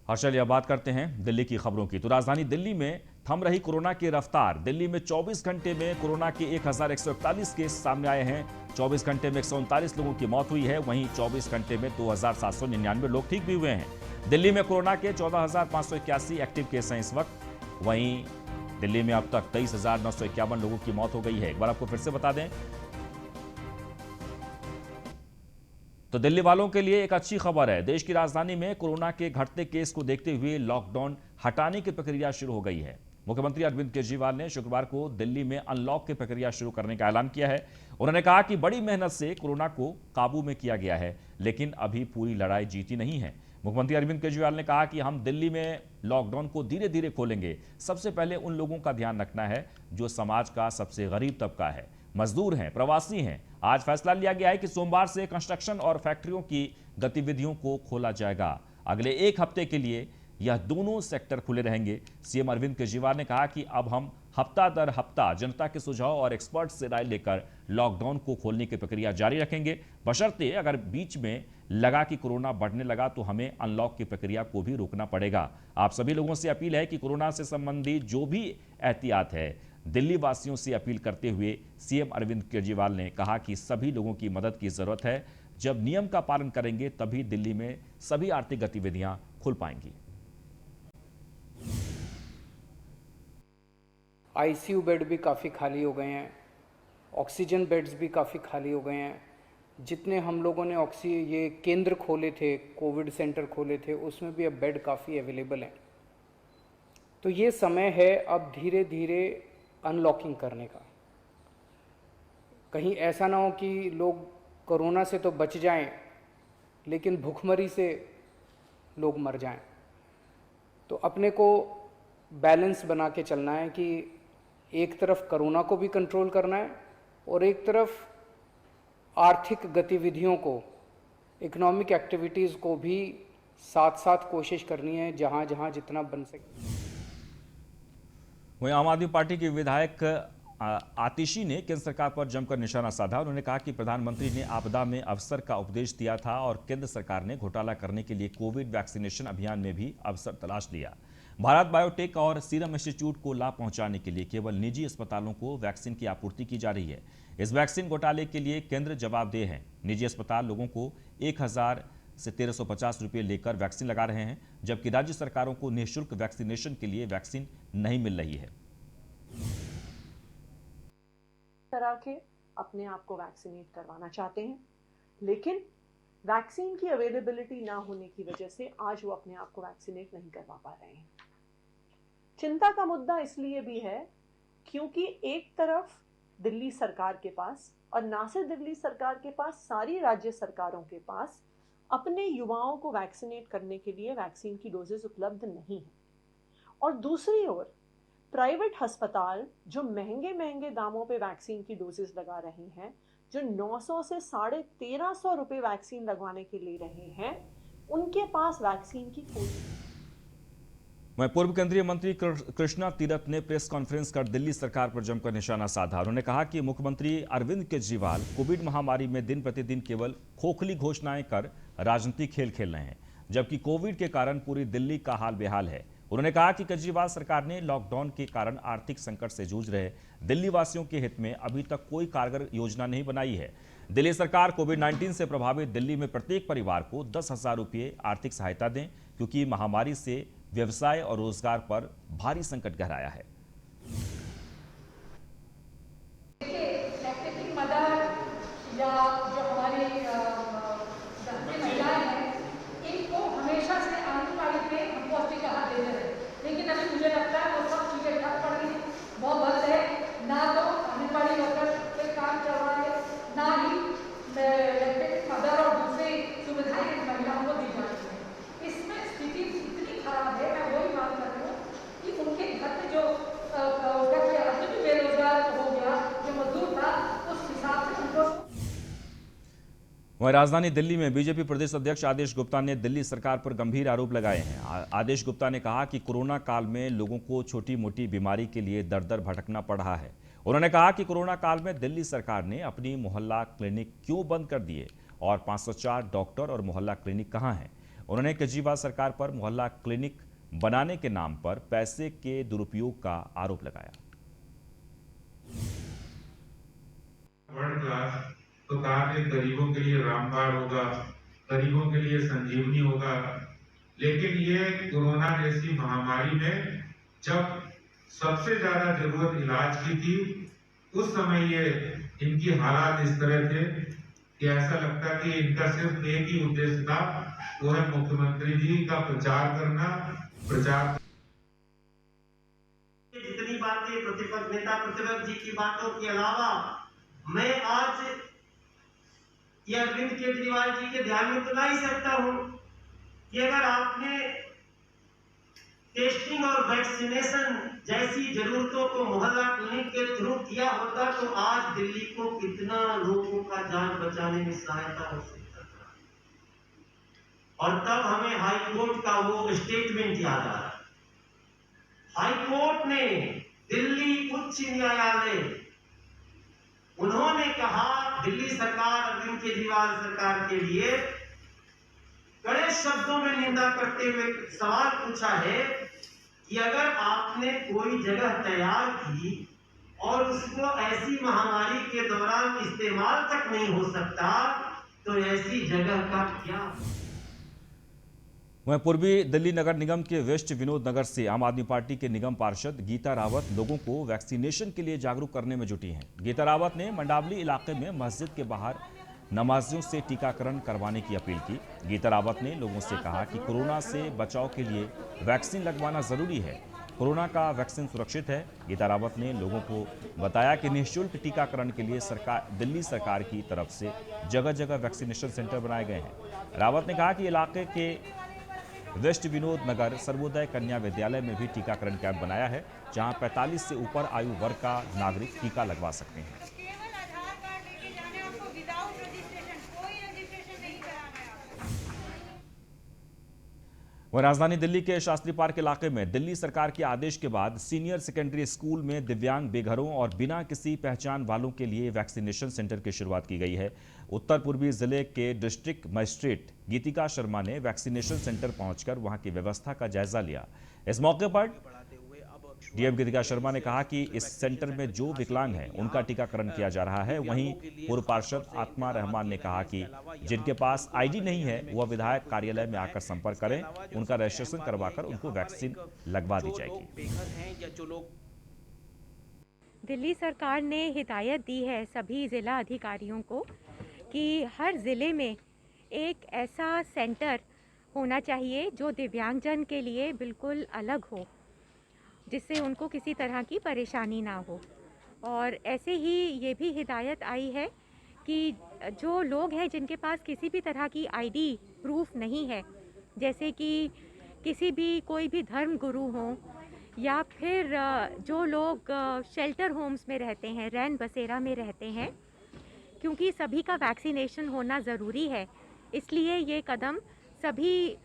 चलिए अब बात करते हैं दिल्ली की खबरों की। तो राजधानी दिल्ली में थम रही कोरोना की रफ्तार। दिल्ली में 24 घंटे में कोरोना के 1141 केस सामने आए हैं। 24 घंटे में 139 लोगों की मौत हुई है। वहीं 24 घंटे में 2799 लोग ठीक भी हुए हैं। दिल्ली में कोरोना के 14,581 एक्टिव केस हैं इस वक्त। वहीं दिल्ली में अब तक 23,951 लोगों की मौत हो गई है। एक बार आपको फिर से बता दें तो दिल्ली वालों के लिए एक अच्छी खबर है। देश की राजधानी में कोरोना के घटते केस को देखते हुए लॉकडाउन हटाने की प्रक्रिया शुरू हो गई है। मुख्यमंत्री अरविंद केजरीवाल ने शुक्रवार को दिल्ली में अनलॉक की प्रक्रिया शुरू करने का ऐलान किया है। उन्होंने कहा कि बड़ी मेहनत से कोरोना को काबू में किया गया है, लेकिन अभी पूरी लड़ाई जीती नहीं है। मुख्यमंत्री अरविंद केजरीवाल ने कहा कि हम दिल्ली में लॉकडाउन को धीरे धीरे खोलेंगे। सबसे पहले उन लोगों का ध्यान रखना है जो समाज का सबसे गरीब तबका है, मजदूर हैं, प्रवासी हैं। आज फैसला लिया गया है कि सोमवार से कंस्ट्रक्शन और फैक्ट्रियों की गतिविधियों को खोला जाएगा। अगले एक हफ्ते के लिए यह दोनों सेक्टर खुले रहेंगे। सीएम अरविंद केजरीवाल ने कहा कि अब हम हफ्ता दर हफ्ता जनता के सुझाव और एक्सपर्ट से राय लेकर लॉकडाउन को खोलने की प्रक्रिया जारी रखेंगे। बशर्ते अगर बीच में लगा कि कोरोना बढ़ने लगा तो हमें अनलॉक की प्रक्रिया को भी रोकना पड़ेगा। आप सभी लोगों से अपील है कि कोरोना से संबंधित जो भी एहतियात है, दिल्ली वासियों से अपील करते हुए सीएम अरविंद केजरीवाल ने कहा कि सभी लोगों की मदद की जरूरत है। जब नियम का पालन करेंगे तभी दिल्ली में सभी आर्थिक गतिविधियां खुल पाएंगी। आईसीयू बेड भी काफ़ी खाली हो गए हैं, ऑक्सीजन बेड्स भी काफ़ी खाली हो गए हैं। जितने हम लोगों ने ये केंद्र खोले थे, कोविड सेंटर खोले थे, उसमें भी अब बेड काफ़ी अवेलेबल हैं। तो ये समय है अब धीरे धीरे अनलॉकिंग करने का। कहीं ऐसा ना हो कि लोग कोरोना से तो बच जाएं, लेकिन भूखमरी से लोग मर जाएं। तो अपने को बैलेंस बना के चलना है कि एक तरफ कोरोना को भी कंट्रोल करना है और एक तरफ आर्थिक गतिविधियों को, इकोनॉमिक एक्टिविटीज़ को भी साथ साथ कोशिश करनी है जहां जहां जितना बन सके। वहीं आम आदमी पार्टी के विधायक आतिशी ने केंद्र सरकार पर जमकर निशाना साधा। उन्होंने कहा कि प्रधानमंत्री ने आपदा में अवसर का उपदेश दिया था और केंद्र सरकार ने घोटाला करने के लिए कोविड वैक्सीनेशन अभियान में भी अवसर तलाश लिया। भारत बायोटेक और सीरम इंस्टीट्यूट को लाभ पहुंचाने के लिए केवल निजी अस्पतालों को वैक्सीन की आपूर्ति की जा रही है। इस वैक्सीन घोटाले के लिए केंद्र जवाबदेह है। निजी अस्पताल लोगों को 1,000 से 1,350 रुपये लेकर वैक्सीन लगा रहे हैं, जबकि राज्य सरकारों को निःशुल्क वैक्सीनेशन के लिए वैक्सीन नहीं मिल रही है। तरह के अपने आप को वैक्सीनेट करवाना चाहते हैं, लेकिन वैक्सीन की अवेलेबिलिटी ना होने की वजह से आज वो अपने आप को वैक्सीनेट नहीं करवा पा रहे हैं। चिंता का मुद्दा इसलिए भी है क्योंकि एक तरफ दिल्ली सरकार के पास, और ना सिर्फ दिल्ली सरकार के पास, सारी राज्य सरकारों के पास अपने युवाओं को वैक्सीनेट करने के लिए वैक्सीन की डोजेस उपलब्ध नहीं है। और दूसरी ओर प्राइवेट अस्पताल जो महंगे महंगे दामों पे वैक्सीन की डोजेस लगा रहे हैं, जो 900 से 1,350 रुपये वैक्सीन लगवाने के ले रहे हैं, उनके पास वैक्सीन की कोई। वहीं पूर्व केंद्रीय मंत्री कृष्णा तीरथ ने प्रेस कॉन्फ्रेंस कर दिल्ली सरकार पर जमकर निशाना साधा। उन्होंने कहा कि मुख्यमंत्री अरविंद केजरीवाल कोविड महामारी में दिन प्रतिदिन केवल खोखली घोषणाएं कर राजनीतिक खेल खेल रहे हैं, जबकि कोविड के कारण पूरी दिल्ली का हाल बेहाल है। उन्होंने कहा कि केजरीवाल सरकार ने लॉकडाउन के कारण आर्थिक संकट से जूझ रहे दिल्ली वासियों के हित में अभी तक कोई कारगर योजना नहीं बनाई है। दिल्ली सरकार कोविड-19 से प्रभावित दिल्ली में प्रत्येक परिवार को 10,000 रुपये आर्थिक सहायता दें, क्योंकि महामारी से व्यवसाय और रोजगार पर भारी संकट गहराया है। लेकिन अभी मुझे लगता है वो सब चीजें ठप पड़ गई, बहुत बंद है। ना तो आंगनबाड़ी वर्कर पे काम चल रहा है, ना ही मदर और दूसरी सुविधाएं महिलाओं को दी जा रही है। इसमें स्थिति इतनी खराब है, मैं वही बात कर रही हूँ कि उनके घर में जो अभी भी बेरोजगार हो गया, जो मजदूर था, उस हिसाब से उनको। वहीं राजधानी दिल्ली में बीजेपी प्रदेश अध्यक्ष आदेश गुप्ता ने दिल्ली सरकार पर गंभीर आरोप लगाए हैं। आदेश गुप्ता ने कहा कि कोरोना काल में लोगों को छोटी मोटी बीमारी के लिए दर दर भटकना पड़ रहा है। उन्होंने कहा कि कोरोना काल में दिल्ली सरकार ने अपनी मोहल्ला क्लिनिक क्यों बंद कर दिए और 504 डॉक्टर और मोहल्ला क्लिनिक कहां हैं। उन्होंने केजरीवाल सरकार पर मोहल्ला क्लिनिक बनाने के नाम पर पैसे के दुरुपयोग का आरोप लगाया। वर्ल्ड क्लास तो कहा कि गरीबों के लिए रामबाण होगा, गरीबों के लिए संजीवनी होगा, लेकिन ये कोरोना जैसी महामारी में जब सबसे ज्यादा जरूरत इलाज की थी, उस समय ये इनकी हालात इस तरह थे कि ऐसा लगता कि इनका सिर्फ एक ही उद्देश्य था, वो है मुख्यमंत्री जी का प्रचार करना। जितनी बातें प्रतिपक्ष नेता प्रतिपक्ष जी की बातों के अलावा मैं आज ये अरविंद केजरीवाल जी के ध्यान में तो ला ही सकता हूं कि अगर आपने टेस्टिंग और वैक्सीनेशन जैसी जरूरतों को मोहल्ला क्लिनिक के थ्रू किया होता तो आज दिल्ली को कितना लोगों का जान बचाने में सहायता हो सकता था। और तब हमें हाई कोर्ट का वो स्टेटमेंट याद आ रहा है। हाई कोर्ट ने, दिल्ली उच्च न्यायालय, उन्होंने कहा दिल्ली सरकार, अरविंद केजरीवाल सरकार के लिए कड़े शब्दों में निंदा करते हुए सवाल पूछा है कि अगर आपने कोई जगह तैयार की और उसको ऐसी महामारी के दौरान इस्तेमाल तक नहीं हो सकता तो ऐसी जगह का क्या? वहीं पूर्वी दिल्ली नगर निगम के वेस्ट विनोद नगर से आम आदमी पार्टी के निगम पार्षद गीता रावत लोगों को वैक्सीनेशन के लिए जागरूक करने में जुटी हैं। गीता रावत ने मंडावली इलाके में मस्जिद के बाहर नमाजियों से टीकाकरण करवाने की अपील की। गीता रावत ने लोगों से कहा कि कोरोना से बचाव के लिए वैक्सीन लगवाना जरूरी है। कोरोना का वैक्सीन सुरक्षित है। गीता रावत ने लोगों को बताया कि निःशुल्क टीकाकरण के लिए दिल्ली सरकार की तरफ से जगह जगह वैक्सीनेशन सेंटर बनाए गए हैं। रावत ने कहा कि इलाके के वेस्ट विनोद नगर सर्वोदय कन्या विद्यालय में भी टीकाकरण कैंप बनाया है, जहां 45 से ऊपर आयु वर्ग का नागरिक टीका लगवा सकते हैं। वह राजधानी दिल्ली के शास्त्री पार्क इलाके में दिल्ली सरकार के आदेश के बाद सीनियर सेकेंडरी स्कूल में दिव्यांग, बेघरों और बिना किसी पहचान वालों के लिए वैक्सीनेशन सेंटर की शुरुआत की गई है। उत्तर पूर्वी जिले के डिस्ट्रिक्ट मजिस्ट्रेट गीतिका शर्मा ने वैक्सीनेशन सेंटर पहुंचकर वहां की व्यवस्था का जायजा लिया। इस मौके पर डीएम गीतिका शर्मा ने कहा कि इस सेंटर में जो विकलांग हैं उनका टीकाकरण किया जा रहा है। वहीं पूर्व पार्षद आत्मा रहमान ने कहा कि जिनके पास आईडी नहीं है वह विधायक कार्यालय में आकर संपर्क करें, उनका रजिस्ट्रेशन करवाकर उनको वैक्सीन लगवा दी जाएगी। दिल्ली सरकार ने हिदायत दी है सभी जिला अधिकारियों को कि हर जिले में एक ऐसा सेंटर होना चाहिए जो दिव्यांगजन के लिए बिल्कुल अलग हो, जिससे उनको किसी तरह की परेशानी ना हो। और ऐसे ही ये भी हिदायत आई है कि जो लोग हैं जिनके पास किसी भी तरह की आईडी प्रूफ नहीं है, जैसे कि किसी भी कोई भी धर्म गुरु हों या फिर जो लोग शेल्टर होम्स में रहते हैं, रैन बसेरा में रहते हैं, क्योंकि सभी का वैक्सीनेशन होना ज़रूरी है, इसलिए ये कदम सभी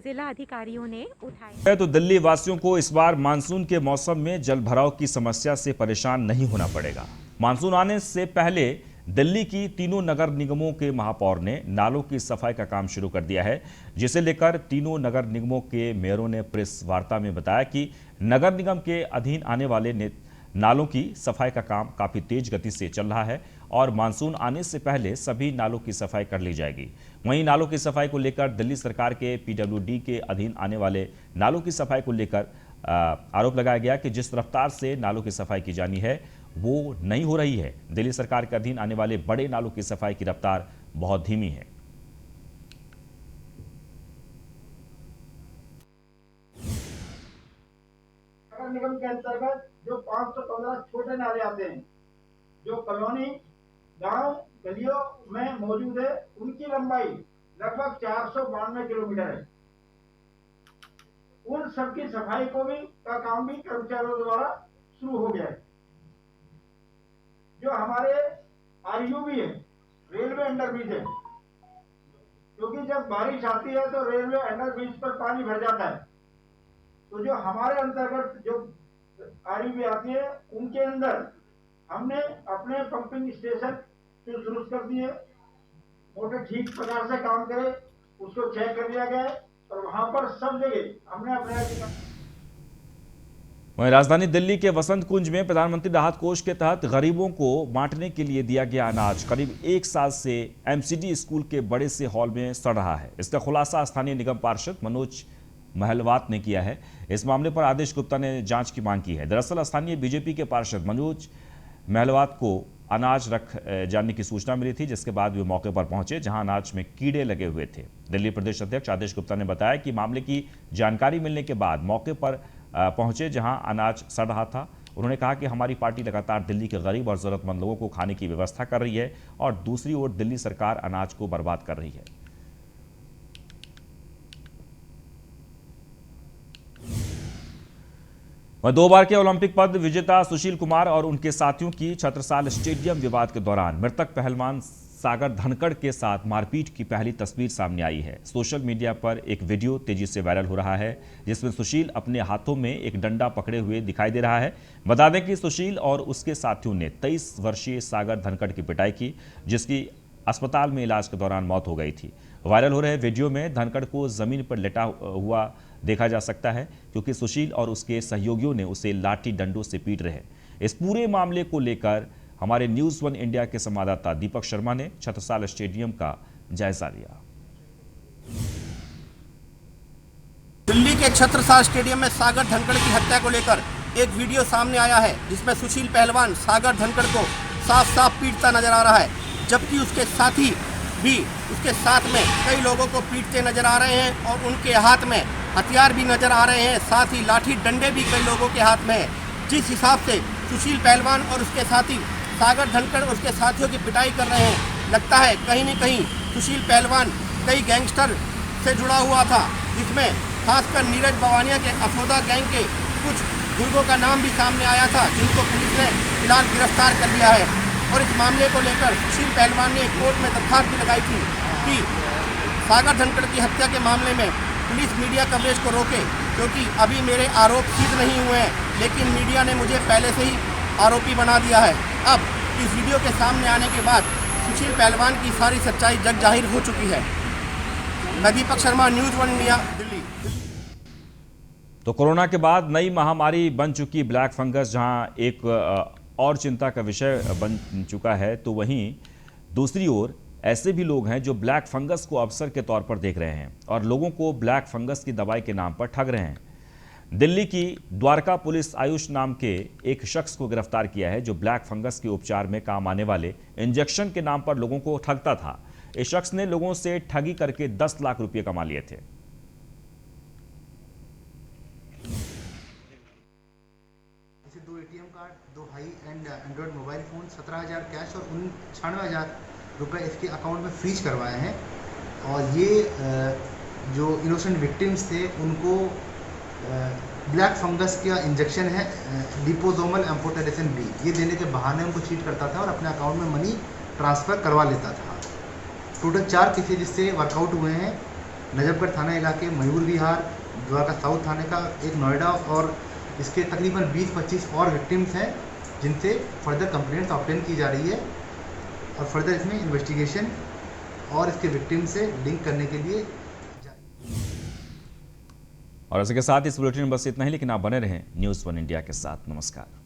जिला अधिकारियों ने उठाए। तो दिल्ली वासियों को इस बार मानसून के मौसम में जल भराव की समस्या से परेशान नहीं होना पड़ेगा। मानसून आने से पहले दिल्ली की तीनों नगर निगमों के महापौर ने नालों की सफाई का काम शुरू कर दिया है, जिसे लेकर तीनों नगर निगमों के मेयरों ने प्रेस वार्ता में बताया कि नगर निगम के अधीन आने वाले नालों की सफाई का काम काफी तेज गति से चल रहा है और मानसून आने से पहले सभी नालों की सफाई कर ली जाएगी। वहीं नालों की सफाई को लेकर दिल्ली सरकार के पीडब्ल्यूडी के अधीन आने वाले नालों की सफाई को लेकर आरोप लगाया गया कि जिस रफ्तार से नालों की सफाई की जानी है वो नहीं हो रही है। दिल्ली सरकार के अधीन आने वाले बड़े नालों की सफाई की रफ्तार बहुत धीमी है। नगर निगम के अंतर्गत जो 515 छोटे नाले आते हैं, जो कॉलोनी गांव गलियों में मौजूद है, उनकी लंबाई लगभग 492 किलोमीटर है। उन सबकी सफाई का काम भी कर्मचारियों द्वारा शुरू हो गया है। जो हमारे आरयूबी है, रेलवे अंडरब्रिज है, क्योंकि जब बारिश आती है तो रेलवे अंडरब्रिज पर पानी भर जाता है, तो जो हमारे अंतर्गत जो आरयूबी आती है उनके अंदर हमने अपने पंपिंग स्टेशन शुरू कर दिए। मोटर ठीक प्रकार से काम करे उसको चेक कर लिया गया है। और वहां पर सब जगह हमने अपने अधिकार। वहीं राजधानी दिल्ली के वसंत कुंज में प्रधानमंत्री राहत कोष के तहत गरीबों को बांटने के लिए दिया गया अनाज करीब 1 साल से एमसीडी स्कूल के बड़े से हॉल में सड़ रहा है। इसका खुलासा स्थानीय निगम पार्षद मनोज महलवात ने किया है। इस मामले पर आदेश गुप्ता ने जांच की मांग की है। दरअसल स्थानीय बीजेपी के पार्षद मनोज महलवात को अनाज रख जाने की सूचना मिली थी, जिसके बाद वे मौके पर पहुंचे जहां अनाज में कीड़े लगे हुए थे। दिल्ली प्रदेश अध्यक्ष आदेश गुप्ता ने बताया कि मामले की जानकारी मिलने के बाद मौके पर पहुंचे जहां अनाज सड़ रहा था। उन्होंने कहा कि हमारी पार्टी लगातार दिल्ली के गरीब और जरूरतमंद लोगों को खाने की व्यवस्था कर रही है और दूसरी ओर दिल्ली सरकार अनाज को बर्बाद कर रही है। वह 2 बार के ओलंपिक पद विजेता सुशील कुमार और उनके साथियों की छत्रसाल स्टेडियम विवाद के दौरान मृतक पहलवान सागर धनखड़ के साथ मारपीट की पहली तस्वीर सामने आई है। सोशल मीडिया पर एक वीडियो तेजी से वायरल हो रहा है जिसमें सुशील अपने हाथों में एक डंडा पकड़े हुए दिखाई दे रहा है। बता दें कि सुशील और उसके साथियों ने 23 वर्षीय सागर धनखड़ की पिटाई की, जिसकी अस्पताल में इलाज के दौरान मौत हो गई थी। वायरल हो रहे वीडियो में धनखड़ को जमीन पर लेटा हुआ देखा जा सकता है क्योंकि सुशील और उसके सहयोगियों ने उसे लाठी डंडों से पीट रहे। इस पूरे मामले को लेकर हमारे न्यूज़ 1 इंडिया के संवाददाता दीपक शर्मा ने छत्रसाल स्टेडियम का जायजा लिया। दिल्ली के छत्रसाल स्टेडियम में सागर धनखड़ की हत्या को लेकर एक वीडियो सामने आया है जिसमें सुशील पहलवान सागर धनखड़ को साफ साफ पीटता नजर आ रहा है, जबकि उसके साथी भी उसके साथ में कई लोगों को पीटते नजर आ रहे हैं और उनके हाथ में हथियार भी नजर आ रहे हैं। साथ ही लाठी डंडे भी कई लोगों के हाथ में है। जिस हिसाब से सुशील पहलवान और उसके साथी सागर धनखड़ उसके साथियों की पिटाई कर रहे हैं, लगता है कहीं न कहीं सुशील पहलवान कई गैंगस्टर से जुड़ा हुआ था, जिसमें खासकर नीरज बवानिया के अफोदा गैंग के कुछ गुर्गों का नाम भी सामने आया था, जिनको पुलिस ने फिलहाल गिरफ्तार कर लिया है। और इस मामले को लेकर सुशील पहलवान ने कोर्ट में दरखास्त भी लगाई थी कि सागर धनखड़ की हत्या के मामले में पुलिस मीडिया कवरेज को रोके, क्योंकि अभी मेरे आरोप सिद्ध नहीं हुए हैं, लेकिन मीडिया ने मुझे पहले से ही आरोपी बना दिया है। अब इस वीडियो के सामने आने के बाद सुशील पहलवान की सारी सच्चाई जग जाहिर हो चुकी है। मैं दीपक शर्मा, न्यूज़ 1 इंडिया, दिल्ली। तो कोरोना के बाद नई महामारी बन चुकी ब्लैक फंगस जहां एक और चिंता का विषय बन चुका है, तो वहीं दूसरी ओर ऐसे भी लोग हैं जो ब्लैक फंगस को अवसर के तौर पर देख रहे हैं और लोगों को ब्लैक फंगस की दवाई के नाम पर ठग रहे हैं। दिल्ली की द्वारका पुलिस आयुष नाम के एक शख्स को गिरफ्तार किया है जो ब्लैक फंगस के उपचार में काम आने वाले इंजेक्शन के नाम पर लोगों को ठगता था। इस शख्स ने लोगों से ठगी करके 10 लाख रुपए कमा लिए थे। इसे 2 ATM card, 2 high and Android mobile phone, 17,000 cash और 96,000 रुपए इसके अकाउंट में फ्रीज करवाए हैं। और ये जो इनोसेंट विक्टिम्स थे उनको ब्लैक फंगस का इंजेक्शन है डिपोजोमल एम्फोटेरेसिन बी, ये देने के बहाने उनको चीट करता था और अपने अकाउंट में मनी ट्रांसफ़र करवा लेता था। टोटल 4 केसेज इससे वर्कआउट हुए हैं। नजफगढ़ थाना इलाके, मयूर विहार, द्वारका साउथ थाने का, एक नोएडा, और इसके तकरीबन 20-25 और विक्टिम्स हैं जिनसे फर्दर कंप्लेंट्स ऑब्टेन की जा रही है और फर्दर इसमें इन्वेस्टिगेशन और इसके विक्टिम से लिंक करने के लिए। और इसके साथ इस बुलेटिन में बस इतना ही, लेकिन आप बने रहें न्यूज़ 1 इंडिया के साथ। नमस्कार।